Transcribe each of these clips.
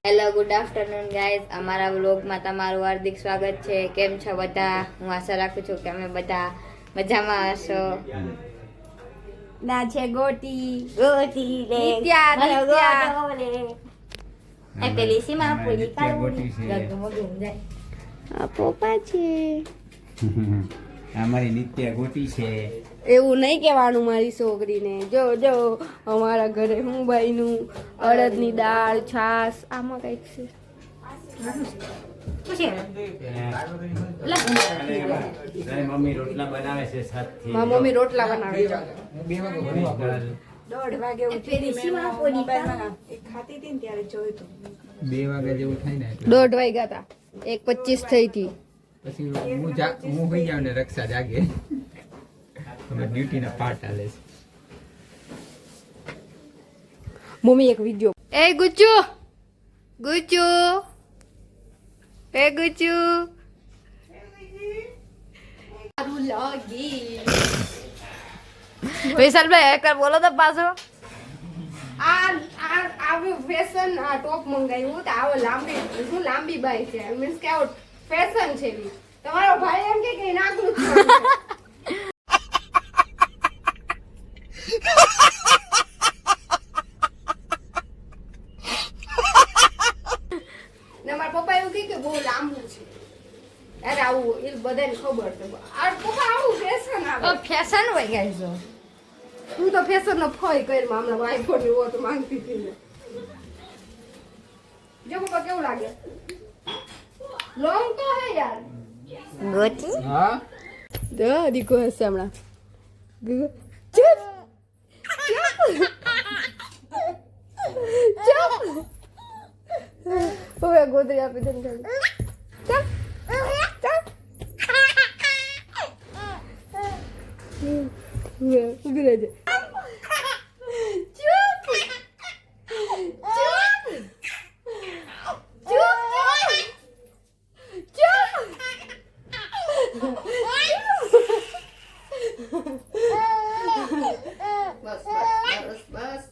Hello good afternoon guys, અમારા વ્લોગમાં તમારું હાર્દિક સ્વાગત છે. કેમ છો બધા? હું આશા રાખું છું કે અમે બધા મજામાં હશો. ના છે ગોટી રે નિત્યા એ પેલી સીમા પૂરી કાઢી ગગમગમ જાય. આ પોપા છે. અમારી નિત્યા ગોટી છે. એવું નહીં કહેવાનું મારી છોકરીને. જો જો અમારા ઘરે હું બાઈનું અડદની દાળ છાસ આમાં કઈક છે. મમ્મી રોટલા બનાવે છે સાથથી. મારી મમ્મી રોટલા બનાવે છે. 1:30 વાગે પેલી સીમા પૂરી ખાતી હતી ને ત્યારે જોયું હતું. 2 વાગે જેવું થાય ને 1:30 વાગ્યા હતા. 1:25 થઈ હતી. પછી હું હોઈ જાઉં ને રક્ષા જાગે. અમે ડ્યુટી ના પાર્ટ આલે છે. મમ્મી એક વિડિયો. એ ગુચ્ચુ ગુચ્ચુ એ ગુચ્ચુ સારું લાગી. વિશાલભાઈ એકવાર બોલો તો પાછો. આવું ફેશન આ ટોપ મંગાવ્યું તો આવો લાંબી બાઈ છે. મીન્સ કે આવો ફેશન છે. તમારો ભાઈ એમ કે નાગરું છે. મારા પપ્પા એવું કે બહુ લાંબુ છે. અરે આવું એ બધાને ખબર છે. આ પપ્પા આવું ફેશન આવે. ફેશન હોય ગાઈઝ. તું તો ફેશન નો ફોય કરમાં હમણાં આઈફોન એવો તો માંગતી હતી ને. જો પપ્પા કેવું લાગે? લોંગ તો હે યાર. ગોટી હા દીકો હશે હમણાં. ચુપ ચુપ. હવે ગોદરી આપી દે. ચપ ચપ. ઉભી રહેજે. ચુપ બસ.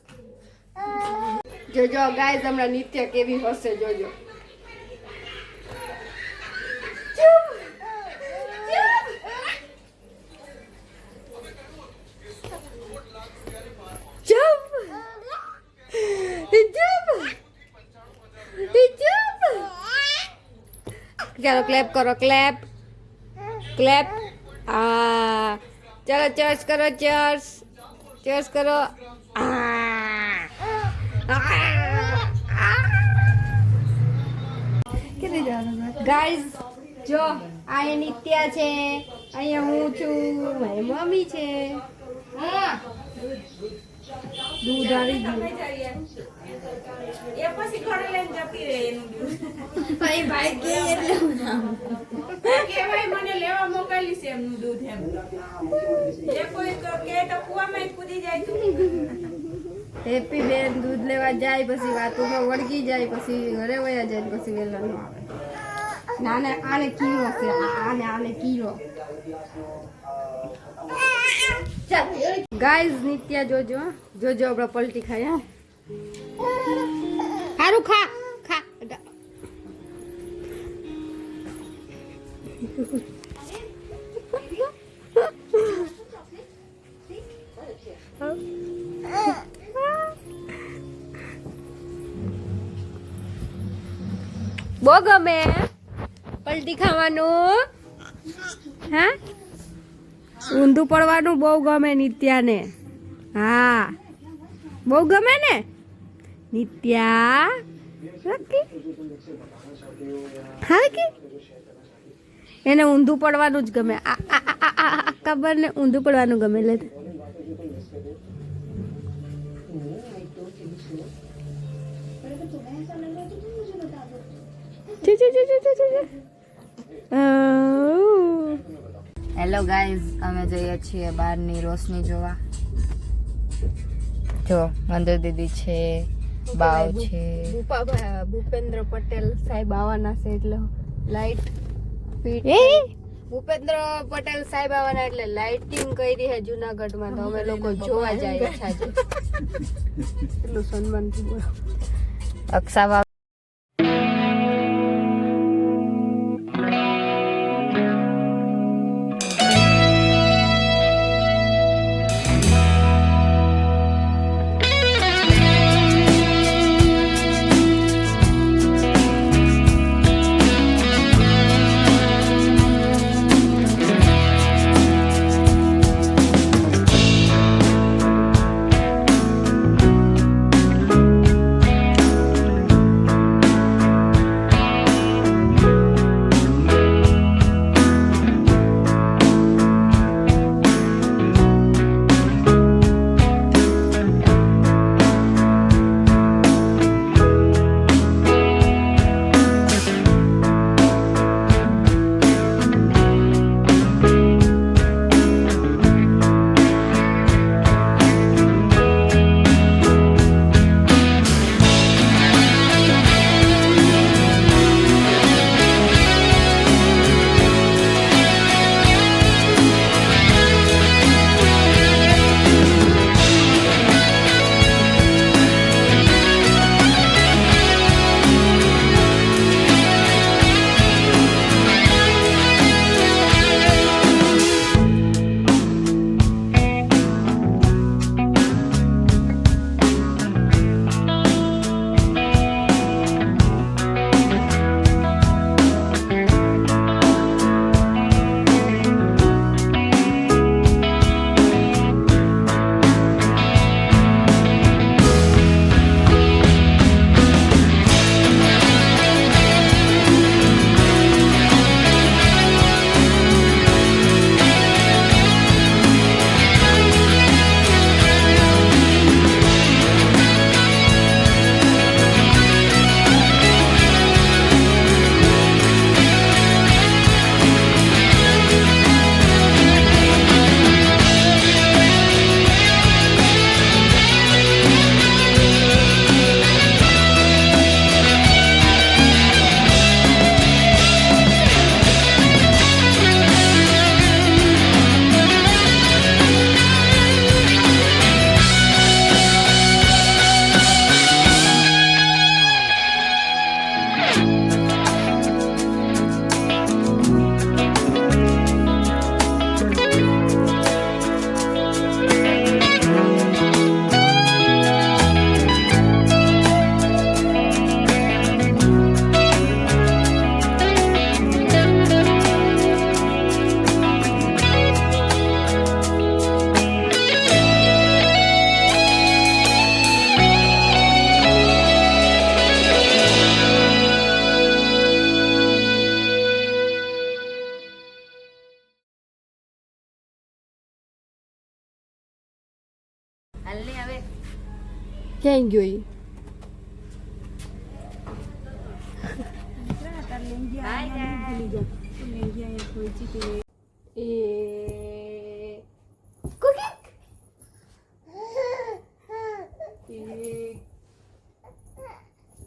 જોજો ગાઈઝ હમણાં નિત્યા કેવી હશે જોજો. ચાલો ક્લેપ કરો. Clap clap. ચાલો ચર્ચ કરો. ચર્ચ કરો. ગાઈઝ જો આ નિત્યા છે, અહીંયા હું છું, મારી મમ્મી છે. દૂધ આવી ગયું. એ પછી ઘરે લઈને જતી રહે એનું દૂધ. ભાઈ ભાઈ કે એટલે હું નામ કેવાય મને લેવા મોકલી છે એમનું દૂધ એમ. એ કોઈ કે તો કુવામાં જ કૂદી જાય તું. હેપી બેન દૂધ લેવા જાય, પછી વાતોમાં વળગી જાય, પછી ઘરે વયા જાય, પછી વેલા ન આવે. નાને આને કીરો છે. આને કીરો. ગાઈઝ નિત્યા જોજો આપણા પલટી ખાય. હારું ખા. બહુ ગમે પલટી ખાવાનું. હા ઊંધું પડવાનું બહુ ગમે નિત્યાને. હા બહુ ગમે ને નિત્યા. હા કે એને ઊંધું પડવાનું જ ગમે. ખબર ને ઊંધું પડવાનું ગમે. લે હેલો ગાઈઝ, અમે જઈએ છીએ બહારની રોશની જોવા. જો મંદિર દીદી છે, બાવ છે. ભૂપેન્દ્ર પટેલ સાહેબ આવવાના છે એટલે લાઈટ ફીટ. ભૂપેન્દ્ર પટેલ સાહેબ આવવાના એટલે લાઇટિંગ કરી છે જુનાગઢમાં. તો અમે લોકો જોવા જાય ઈચ્છા છે. એટલું સન્માન. અક્ષા ક્યાંય ગયો ઈ? એ cooking.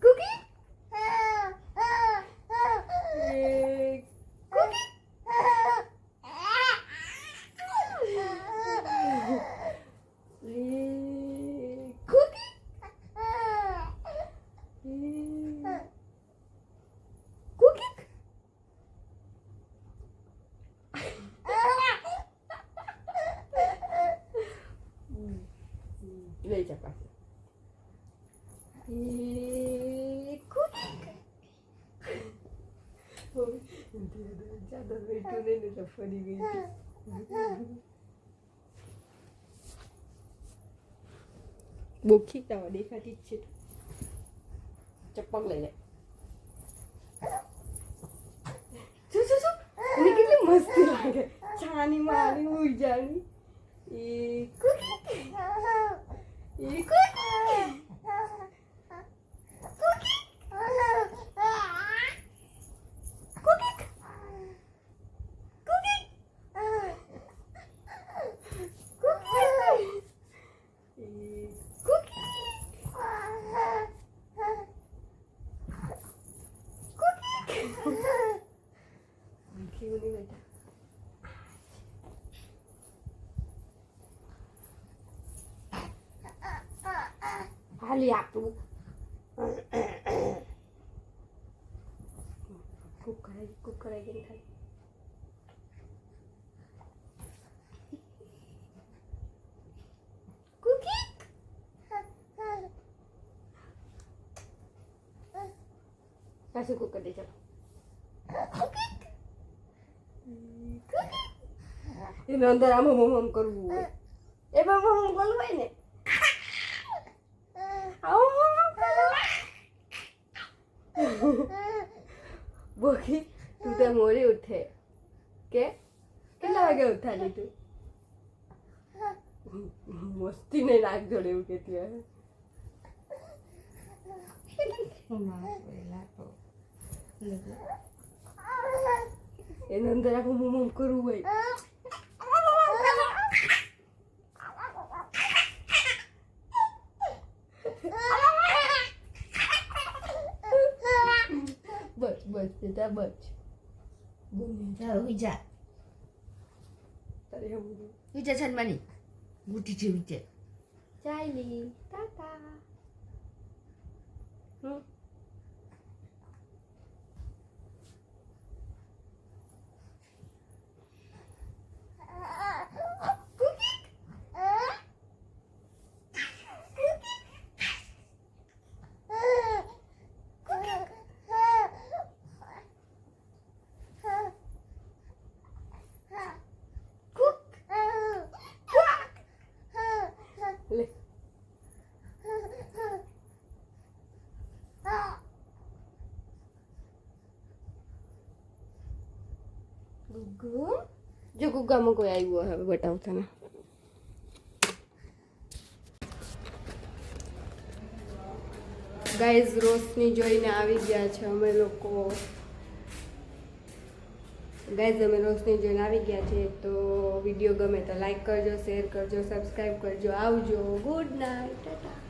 Cooking. લઈ જા પાસે ચાદર બેઠું નહીં એટલે ફરી ગઈ બહુ ખીચાવા દેખાતી જ છે ચપ્પલ લઈ લે જો મને કેટલી મસ્તી લાગે છાની મારી ઉજાની એ હાલી આપું કુકર આવી થાય પાછું કુકર દે ચાલો એને અંદર આમ કરવું હોય એ બાબા હું બોલવું હોય ને બોકી તું તો મોડી ઉઠે કે કેટલા વાગે ઉઠાડી તું મસ્તી નહીં નાખ જોડે એવું કેતી હોય એને અંદર આખું મોમ કરવું હોય બસ બેટા બસ ચાલો વિચાર તારે એવું વિચાર છે માની ગુટી છે વિચાર ચાલી ટાટા લે ગુગુ જો ગુગામાં કોઈ આવ્યું હવે બતાવું તને ગાઈઝ રોશની જોઈને આવી ગયા છે અમે લોકો ગાઈઝ અમે રોશની જોઈને આવી ગયા છે તો વિડીયો ગમે તો લાઈક કરજો શેર કરજો સબસ્ક્રાઈબ કરજો આવજો ગુડ નાઇટ ટાટા